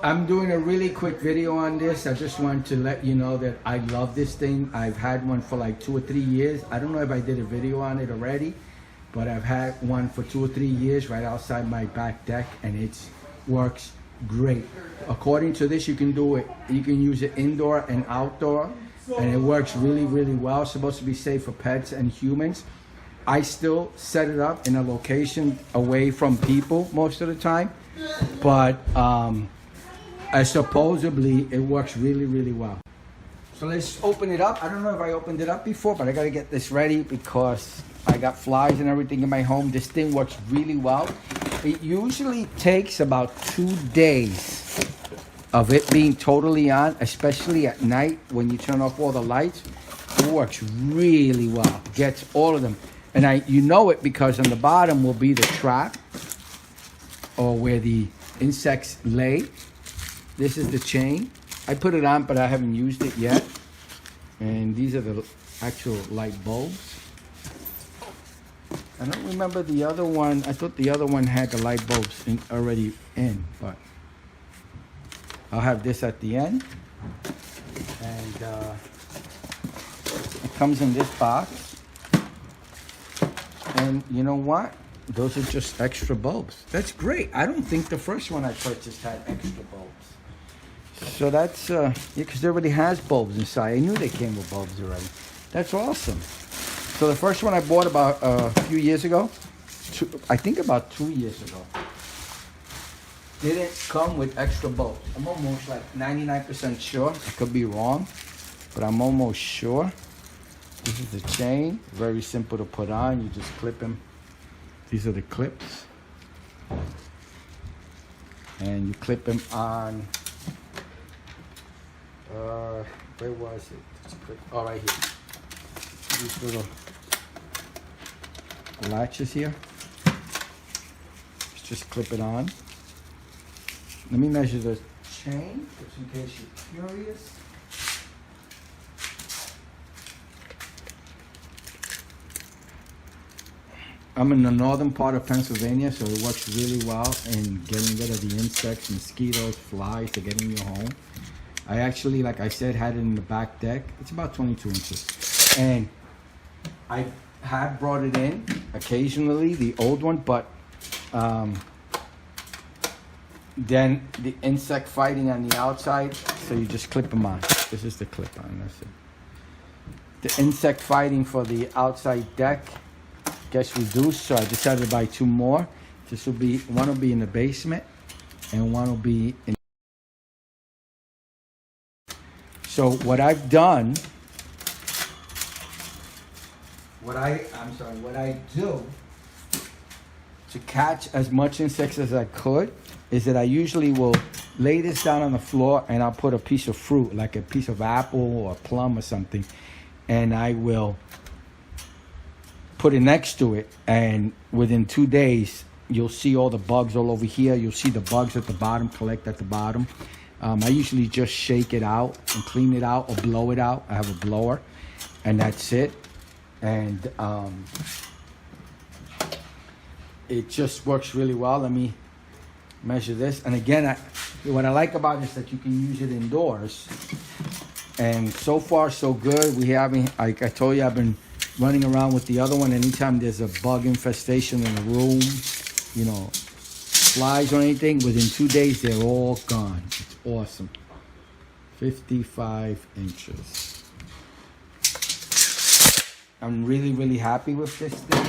I'm doing a really quick video on this. I just want to let you know that I love this thing. I've had one for like 2 or 3 years. I don't know if I did a video on it already, but I've had one for 2 or 3 years right outside my back deck, and it works great. According to this, you can do it. You can use it indoor and outdoor, and it works really, really well. It's supposed to be safe for pets and humans. I still set it up in a location away from people most of the time, but supposedly it works really, really well. So let's open it up. I don't know if I opened it up before, but I gotta get this ready because I got flies and everything in my home. This thing works really well. It usually takes about 2 days of it being totally on, especially at night when you turn off all the lights. It works really well. Gets all of them. And you know it because on the bottom will be the trap or where the insects lay. This is the chain. I put it on, but I haven't used it yet. And these are the actual light bulbs. I don't remember the other one. I thought the other one had the light bulbs already in, but I'll have this at the end. And it comes in this box. And you know what? Those are just extra bulbs. That's great. I don't think the first one I purchased had extra bulbs. So that's, yeah, because it already has bulbs inside. I knew they came with bulbs already. That's awesome. So the first one I bought about a few years ago, I think about 2 years ago, didn't come with extra bulbs. I'm almost like 99% sure. I could be wrong, but I'm almost sure. This is the chain. Very simple to put on. You just clip them. These are the clips. And you clip them on, where was it? Oh, right here. These little latches here. Let's just clip it on. Let me measure the chain, just in case you're curious. I'm in the northern part of Pennsylvania, so it works really well in getting rid of the insects, mosquitoes, flies that get in your home. I actually, like I said, had it in the back deck. It's about 22 inches. And I have brought it in occasionally, the old one, but then the insect fighting on the outside, so you just clip them on. This is the clip on, that's it. The insect fighting for the outside deck gets reduced, so I decided to buy 2 more. This will be, one will be in the basement and one will be in. So what I've done, what I do to catch as much insects as I could is that I usually will lay this down on the floor and I'll put a piece of fruit, like a piece of apple or a plum or something, and I will put it next to it, and within 2 days you'll see all the bugs all over here. You'll see the bugs at the bottom collect at the bottom. I usually just shake it out and clean it out or blow it out. I have a blower, and that's it. And it just works really well. Let me measure this. And again, what I like about it is that you can use it indoors. And so far, so good. We haven't, like I told you, I've been running around with the other one. Anytime there's a bug infestation in the room, you know, flies or anything, within 2 days, they're all gone. It's awesome. 55 inches. I'm really, really happy with this thing.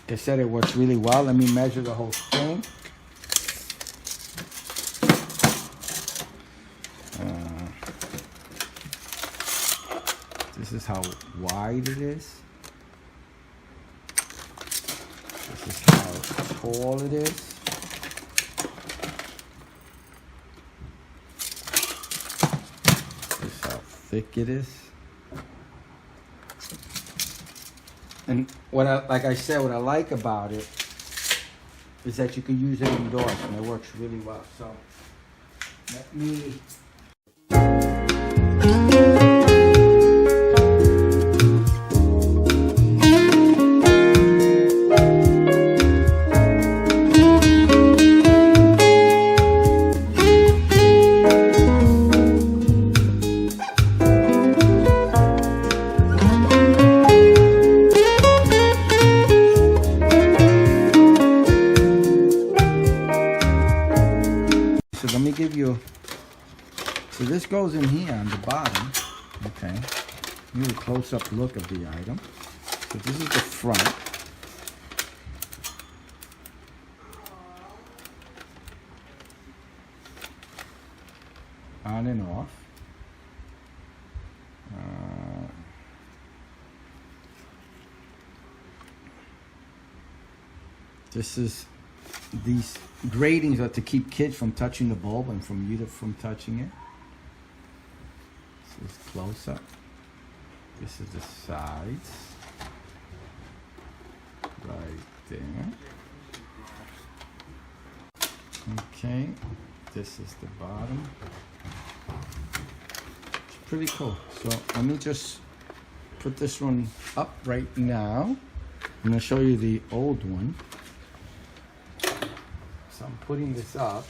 Like I said, it works really well. Let me measure the whole thing. This is how wide it is. This is how tall it is. This is how thick it is. And like I said, what I like about it is that you can use it indoors, and it works really well. So let me this goes in here on the bottom. Okay. Here's a close-up look of the item. So this is the front. On and off. This is, these gratings are to keep kids from touching the bulb and from you from touching it. This is close up. This is the sides. Right there. Okay. This is the bottom. It's pretty cool. So let me just put this one up right now. I'm going to show you the old one. So I'm putting this up.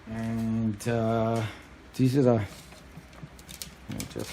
And these are the, let me just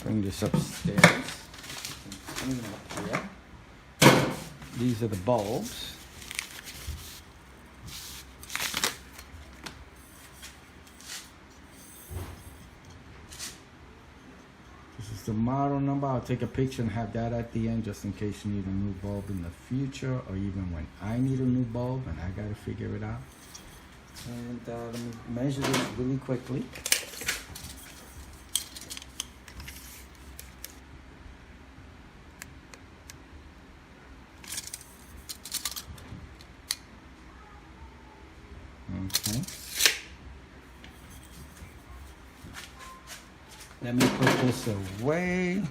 bring this upstairs. Clean up here. These are the bulbs. The model number, I'll take a picture and have that at the end just in case you need a new bulb in the future, or even when I need a new bulb and I gotta figure it out. And let me measure this really quickly. Okay. Let me put this away.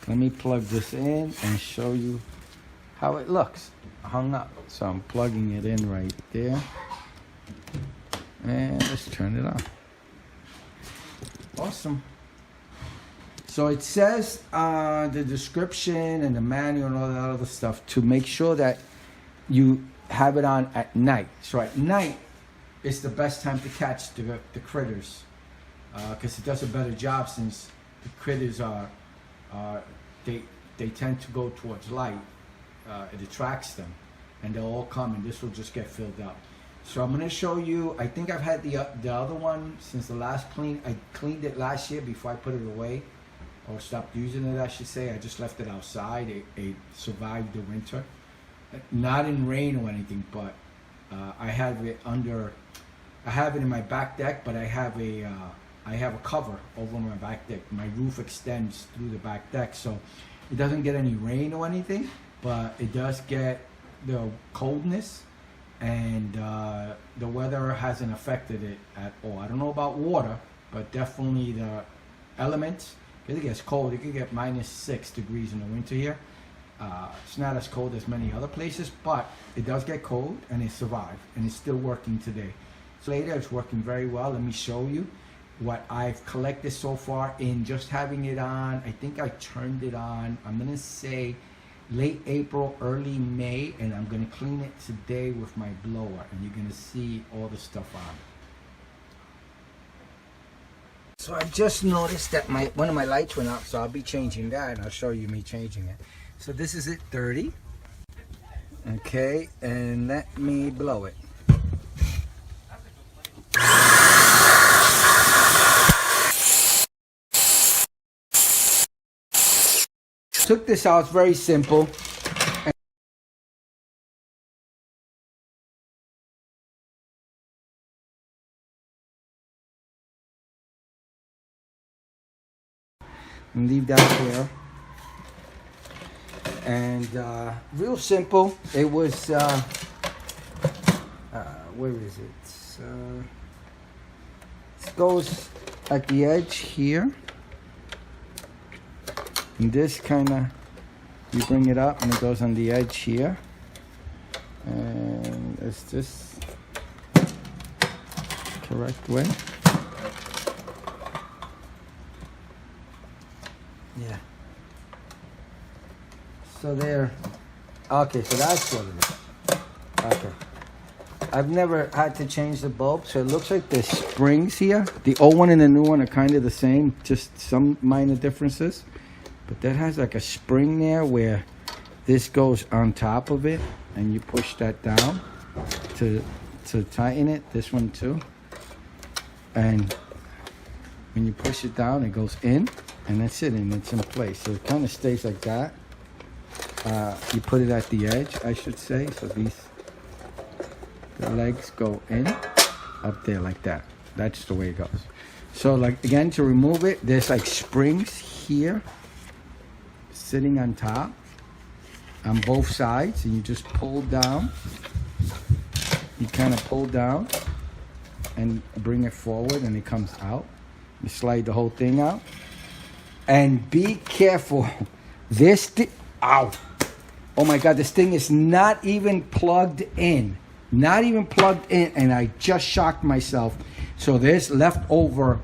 Let me plug this in and show you how it looks hung up. So I'm plugging it in right there. And let's turn it on. Awesome. So it says the description and the manual and all that other stuff to make sure that you have it on at night. So at night is the best time to catch the critters. Because it does a better job, since the critters are, they tend to go towards light. It attracts them, and they'll all come, and this will just get filled up. So I'm going to show you. I think I've had the other one since the last clean. I cleaned it last year before I put it away, or stopped using it, I should say. I just left it outside. It survived the winter, not in rain or anything, but I have it under. I have it in my back deck, but I have a cover over my back deck. My roof extends through the back deck, so it doesn't get any rain or anything, but it does get the coldness, and the weather hasn't affected it at all. I don't know about water, but definitely the elements, because it gets cold. It can get -6 degrees in the winter here. It's not as cold as many other places, but it does get cold, and it survived, and it's still working today. So later, it's working very well. Let me show you what I've collected so far in just having it on. I think I turned it on, I'm gonna say late April, early May, and I'm gonna clean it today with my blower, and you're gonna see all the stuff on it. So I just noticed that one of my lights went out, so I'll be changing that, and I'll show you me changing it. So this is it 30. Okay, and let me blow it. Took this out, it's very simple. And leave that there. And real simple. It was, where is it? It goes at the edge here. And this kind of, you bring it up and it goes on the edge here. And is this correct way? Yeah. So there. Okay, so that's what it is. Okay. I've never had to change the bulb, so it looks like the springs here. The old one and the new one are kind of the same, just some minor differences. But that has like a spring there where this goes on top of it, and you push that down to tighten it. This one too. And when you push it down, it goes in, and that's it, and it's in place. So it kind of stays like that. You put it at the edge, I should say. So the legs go in up there like that. That's the way it goes. So like again, to remove it, there's like springs here sitting on top on both sides, and you just pull down. You kind of pull down and bring it forward, and it comes out. You slide the whole thing out, and be careful. This thing, ow, oh my God, this thing is not even plugged in. Not even plugged in, and I just shocked myself. So there's leftover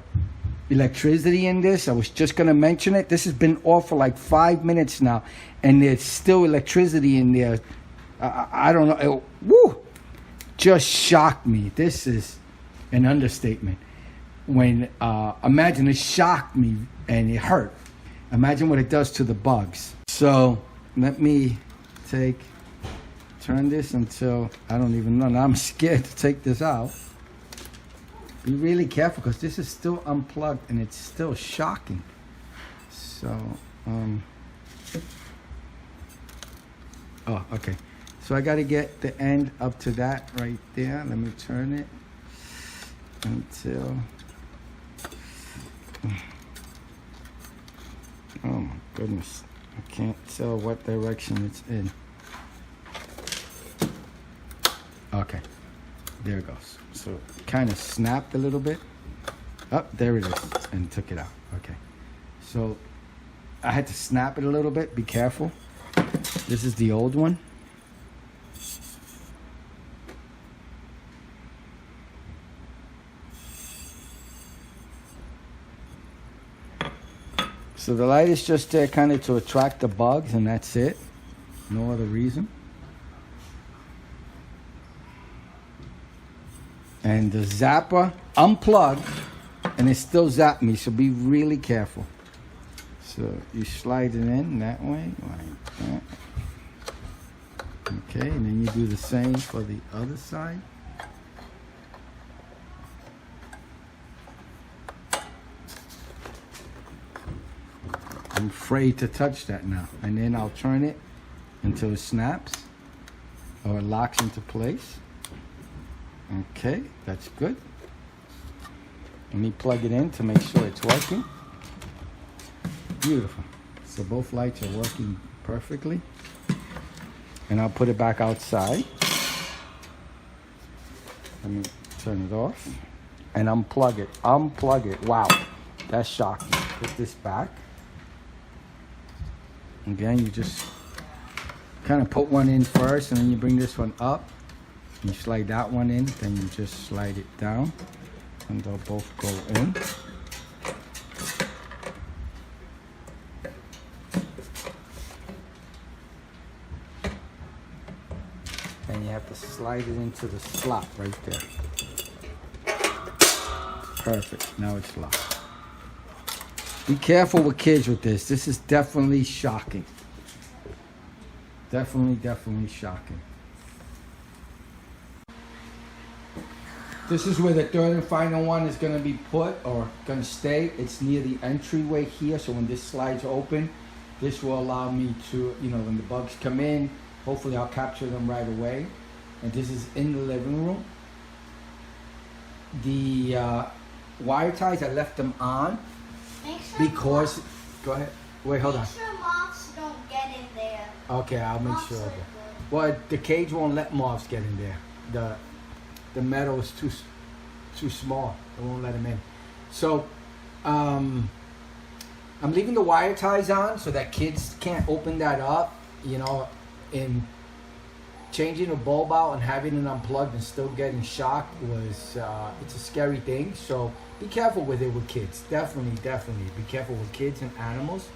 electricity in this. I was just gonna mention it. This has been off for like 5 minutes now, and there's still electricity in there. I don't know. Woo! Just shocked me. This is an understatement. When imagine it shocked me and it hurt. Imagine what it does to the bugs. So let me turn this until I don't even know. Now I'm scared to take this out. Be really careful because this is still unplugged and it's still shocking. So, oh, okay. So I got to get the end up to that right there. Let me turn it until. Oh my goodness. I can't tell what direction it's in. Okay. There it goes. So it kind of snapped a little bit. Oh, there it is. And took it out. Okay. So I had to snap it a little bit. Be careful. This is the old one. So the light is just there kind of to attract the bugs, and that's it. No other reason. And the zapper unplugged, and it still zapped me, so be really careful. So you slide it in that way, like that. Okay, and then you do the same for the other side. I'm afraid to touch that now. And then I'll turn it until it snaps or it locks into place. Okay, that's good. Let me plug it in to make sure it's working. Beautiful. So both lights are working perfectly. And I'll put it back outside. Let me turn it off. And unplug it. Unplug it. Wow, that's shocking. Put this back. Again, you just kind of put one in first, and then you bring this one up. You slide that one in, then you just slide it down, and they'll both go in. And you have to slide it into the slot right there. Perfect. Now it's locked. Be careful with kids with this. This is definitely shocking. Definitely shocking. This is where the third and final one is going to be put or going to stay. It's near the entryway here. So when this slides open, this will allow me to, when the bugs come in, hopefully I'll capture them right away. And this is in the living room. The wire ties, I left them on. Because, go ahead. Wait, hold on. Make sure moths don't get in there. Okay, I'll make sure of it. Well, the cage won't let moths get in there. The metal is too small. It won't let them in. So, I'm leaving the wire ties on so that kids can't open that up. In changing a bulb out and having it unplugged and still getting shocked was it's a scary thing. So be careful with it with kids. Definitely be careful with kids and animals.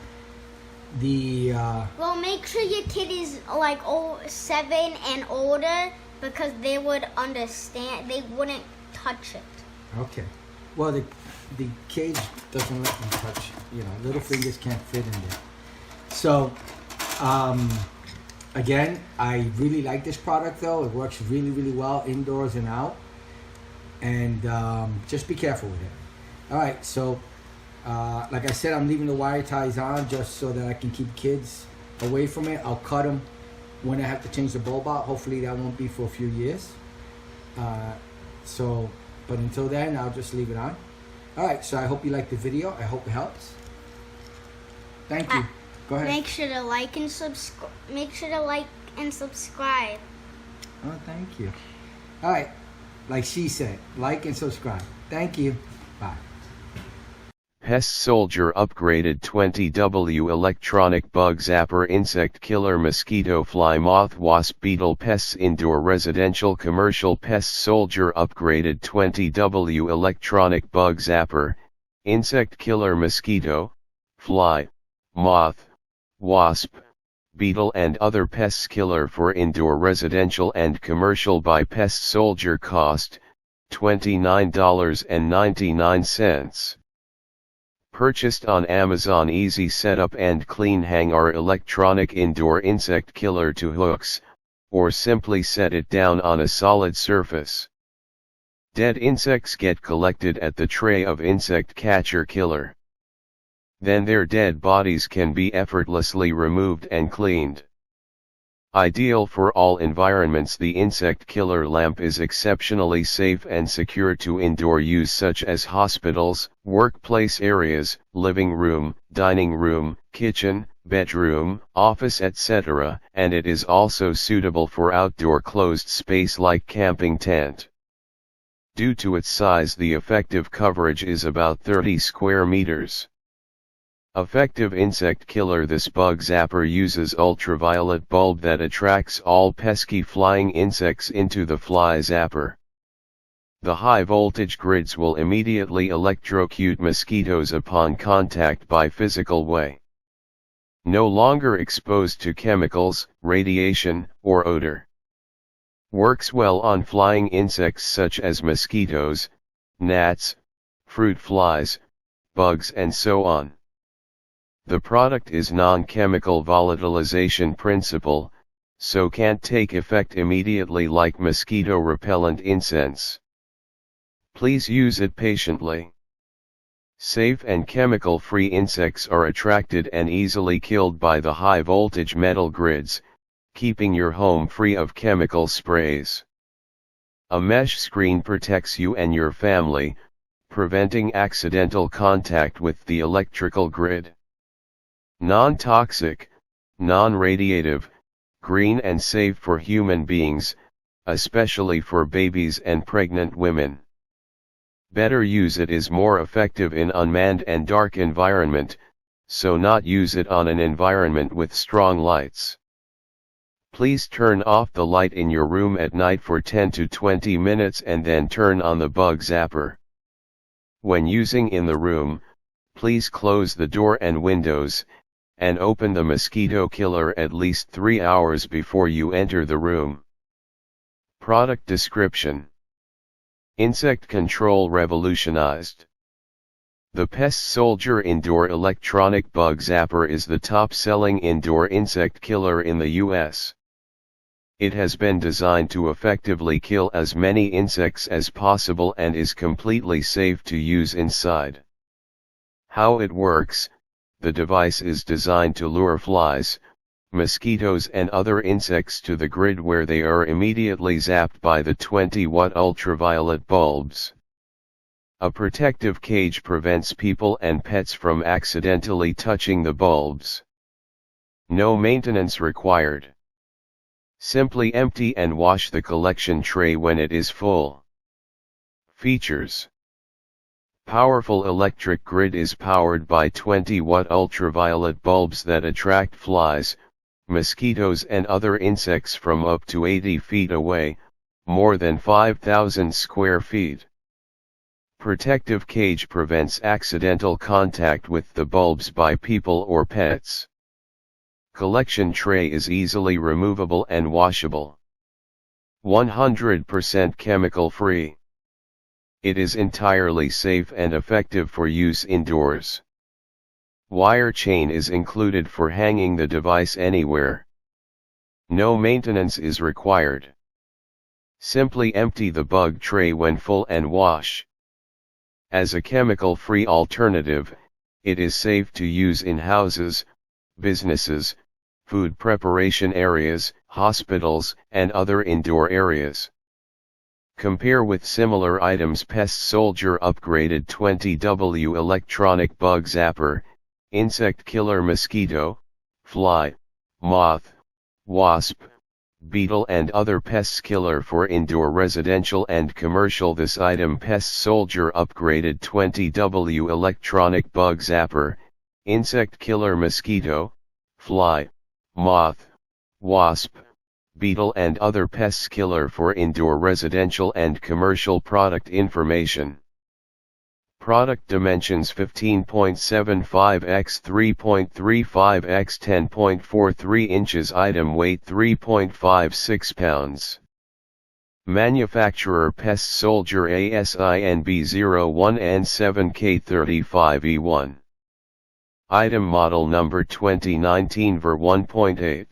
Well, make sure your kid is like 7 and older, because they would understand. They wouldn't touch it. Okay. Well, the cage doesn't let them touch it. Little fingers can't fit in there. So, again, I really like this product though. It works really, really well indoors and out. And just be careful with it. All right, so like I said, I'm leaving the wire ties on just so that I can keep kids away from it. I'll cut them when I have to change the bulb out. Hopefully that won't be for a few years. But until then, I'll just leave it on. All right, so I hope you liked the video. I hope it helps. Thank you. Go ahead. Make sure to like and subscribe. Make sure to like and subscribe. Oh, thank you. All right, like she said, like and subscribe. Thank you. Bye. Pest Soldier upgraded 20W electronic bug zapper insect killer mosquito fly moth wasp beetle pests indoor residential commercial. Pest Soldier upgraded 20W electronic bug zapper insect killer mosquito, fly, moth, wasp, beetle and other pests killer for indoor residential and commercial by Pest Soldier. Cost $29.99. Purchased on Amazon. Easy setup and clean. Hang our electronic indoor insect killer to hooks, or simply set it down on a solid surface. Dead insects get collected at the tray of insect catcher killer. Then their dead bodies can be effortlessly removed and cleaned. Ideal for all environments. The insect killer lamp is exceptionally safe and secure to indoor use such as hospitals, workplace areas, living room, dining room, kitchen, bedroom, office etc. and it is also suitable for outdoor closed space like camping tent. Due to its size, the effective coverage is about 30 square meters. Effective insect killer. This bug zapper uses ultraviolet bulb that attracts all pesky flying insects into the fly zapper. The high voltage grids will immediately electrocute mosquitoes upon contact by physical way. No longer exposed to chemicals, radiation, or odor. Works well on flying insects such as mosquitoes, gnats, fruit flies, bugs and so on. The product is non-chemical volatilization principle, so can't take effect immediately like mosquito repellent incense. Please use it patiently. Safe and chemical-free insects are attracted and easily killed by the high-voltage metal grids, keeping your home free of chemical sprays. A mesh screen protects you and your family, preventing accidental contact with the electrical grid. Non-toxic, non-radiative, green and safe for human beings, especially for babies and pregnant women. Better use it is more effective in unmanned and dark environment, so not use it on an environment with strong lights. Please turn off the light in your room at night for 10 to 20 minutes and then turn on the bug zapper. When using in the room, please close the door and windows, and open the mosquito killer at least 3 hours before you enter the room. Product description: Insect control revolutionized. The Pest Soldier Indoor Electronic Bug Zapper is the top-selling indoor insect killer in the US. It has been designed to effectively kill as many insects as possible and is completely safe to use inside. How it works: the device is designed to lure flies, mosquitoes and other insects to the grid where they are immediately zapped by the 20-watt ultraviolet bulbs. A protective cage prevents people and pets from accidentally touching the bulbs. No maintenance required. Simply empty and wash the collection tray when it is full. Features: Powerful electric grid is powered by 20-watt ultraviolet bulbs that attract flies, mosquitoes and other insects from up to 80 feet away, more than 5,000 square feet. Protective cage prevents accidental contact with the bulbs by people or pets. Collection tray is easily removable and washable. 100% chemical free. It is entirely safe and effective for use indoors. Wire chain is included for hanging the device anywhere. No maintenance is required. Simply empty the bug tray when full and wash. As a chemical-free alternative, it is safe to use in houses, businesses, food preparation areas, hospitals, and other indoor areas. Compare with similar items: Pest Soldier upgraded 20W electronic bug zapper, insect killer mosquito, fly, moth, wasp, beetle and other pests killer for indoor residential and commercial. This item Pest Soldier upgraded 20W electronic bug zapper, insect killer mosquito, fly, moth, wasp, beetle and other pests killer for indoor residential and commercial. Product information. Product dimensions 15.75 x 3.35 x 10.43 inches. Item weight 3.56 pounds. Manufacturer Pest Soldier ASIN B01N7K35E1. Item model number 2019 ver 1.8.